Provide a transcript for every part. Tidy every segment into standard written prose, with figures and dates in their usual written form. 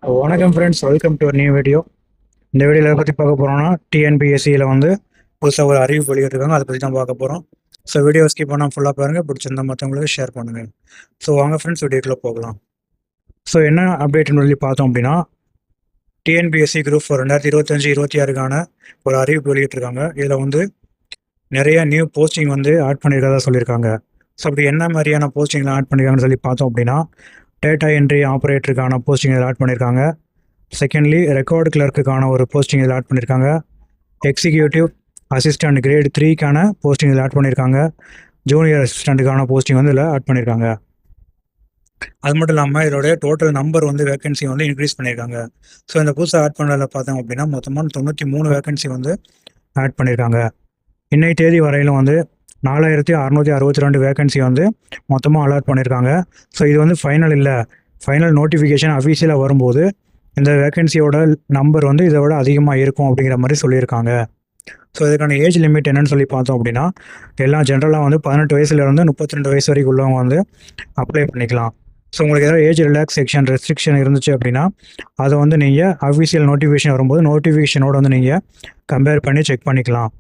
வணக்கம் friends, welcome to ஒரு new video. இந்த வீடியோவில் பற்றி பார்க்க போகிறோம்னா டிஎன்பிஎஸ்சியில் வந்து புதுசாக ஒரு அறிவிப்பு வெளியிட்டிருக்காங்க. அதை பற்றி தான் பார்க்க போகிறோம். ஸோ வீடியோ ஸ்கிப் பண்ணால் ஃபுல்லாக பாருங்கள், பிடிச்சிருந்தா மற்றவங்களுக்கு ஷேர் பண்ணுங்கள். ஸோ வாங்க ஃப்ரெண்ட்ஸ், வீடியோக்குள்ளே போகலாம். ஸோ என்ன அப்டேட்னு சொல்லி பார்த்தோம் அப்படின்னா, டிஎன்பிஎஸ்சி குரூப் 4 2025-26க்கான ஒரு அறிவிப்பு வெளியிட்டிருக்காங்க. இதில் வந்து நிறைய நியூ போஸ்டிங் வந்து ஆட் பண்ணியிருக்கதா சொல்லியிருக்காங்க. ஸோ அப்படி என்ன மாதிரியான போஸ்டிங்லாம் ஆட் பண்ணியிருக்காங்கன்னு சொல்லி பார்த்தோம் அப்படின்னா, டேட்டா என்ட்ரி ஆப்ரேட்டருக்கான போஸ்டிங் இதில் ஆட் பண்ணியிருக்காங்க. செகண்ட்லி ரெக்கார்டு கிளர்க்குக்கான ஒரு போஸ்டிங் இதில் ஆட் பண்ணியிருக்காங்க. எக்ஸிக்யூட்டிவ் அசிஸ்டண்ட் கிரேட் 3க்கான போஸ்டிங் இதில் ஆட் பண்ணியிருக்காங்க. ஜூனியர் அசிஸ்டண்ட்டுக்கான போஸ்டிங் வந்து இதில் ஆட் பண்ணியிருக்காங்க. அது மட்டும் இல்லாமல் இதோடைய டோட்டல் நம்பர் வந்து வேகன்சி வந்து இன்க்ரீஸ் பண்ணியிருக்காங்க. ஸோ இந்த புதுசாக ஆட் பண்ணதில் பார்த்தோம் அப்படின்னா மொத்தமாக 93 வேகன்சி வந்து ஆட் பண்ணியிருக்காங்க. இன்னைய தேதி வரையிலும் வந்து 4662 வேகன்சி வந்து மொத்தமாக அலாட் பண்ணியிருக்காங்க. ஸோ இது வந்து ஃபைனல் இல்லை, ஃபைனல் நோட்டிஃபிகேஷன் அஃபீஷியலாக வரும்போது இந்த வேகன்சியோட நம்பர் வந்து இதை விட அதிகமாக இருக்கும் அப்படிங்கிற மாதிரி சொல்லியிருக்காங்க. ஸோ இதுக்கான ஏஜ் லிமிட் என்னன்னு சொல்லி பார்த்தோம் அப்படின்னா, எல்லாம் ஜென்ரலாக வந்து 18 வயசுலேருந்து 32 வயசு வரைக்கும் உள்ளவங்க வந்து அப்ளை பண்ணிக்கலாம். ஸோ உங்களுக்கு ஏதாவது ஏஜ் ரிலாக்ஸேஷன் ரெஸ்ட்ரிக்ஷன் இருந்துச்சு அப்படின்னா அதை வந்து நீங்கள் அஃபீஷியல் நோட்டிஃபிகேஷன் வரும்போது நோட்டிஃபிகேஷனோட வந்து நீங்கள் கம்பேர் பண்ணி செக் பண்ணிக்கலாம்.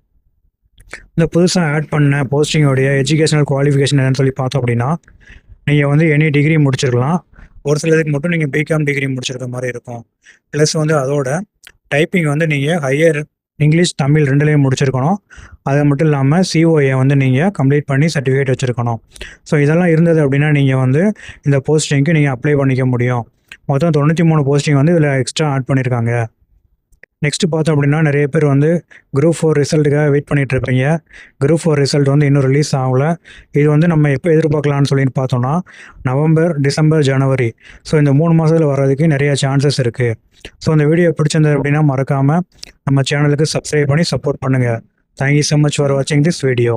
இந்த புதுசாக ஆட் பண்ண போஸ்டிங்கோடைய எஜுகேஷனல் குவாலிஃபிகேஷன் என்னன்னு சொல்லி பார்த்தோம் அப்படின்னா, நீங்கள் வந்து எனி டிகிரி முடிச்சிருக்கலாம். ஒரு சிலதுக்கு மட்டும் நீங்கள் பிகாம் டிகிரி முடிச்சிருக்க மாதிரி இருக்கும். ப்ளஸ் வந்து அதோட டைப்பிங் வந்து நீங்கள் ஹையர் இங்கிலீஷ் தமிழ் ரெண்டுலேயும் முடிச்சிருக்கணும். அது மட்டும் இல்லாமல் சிஓஏ வந்து நீங்கள் கம்ப்ளீட் பண்ணி சர்டிஃபிகேட் வச்சுருக்கணும். ஸோ இதெல்லாம் இருந்தது அப்படின்னா நீங்கள் வந்து இந்த போஸ்டிங்க்கு நீங்கள் அப்ளை பண்ணிக்க முடியும். மொத்தம் 93 போஸ்டிங் வந்து இதில் எக்ஸ்ட்ரா ஆட் பண்ணியிருக்காங்க. நெக்ஸ்ட்டு பார்த்தோம் அப்படின்னா, நிறைய பேர் வந்து குரூப் 4 ரிசல்ட்டுக்காக வெயிட் பண்ணிகிட்டு இருப்பீங்க. குரூப் 4 ரிசல்ட் வந்து இன்னும் ரிலீஸ் ஆகலை. இது வந்து நம்ம எப்போ எதிர்பார்க்கலான்னு சொல்லிட்டு பார்த்தோம்னா, நவம்பர், டிசம்பர், ஜனவரி. ஸோ இந்த 3 மாதத்தில் வர்றதுக்கு நிறைய சான்சஸ் இருக்குது. ஸோ இந்த வீடியோ பிடிச்சிருந்தது அப்படின்னா மறக்காமல் நம்ம சேனலுக்கு சப்ஸ்கிரைப் பண்ணி சப்போர்ட் பண்ணுங்கள். தேங்க்யூ ஸோ மச் ஃபார் வாட்சிங் திஸ் வீடியோ.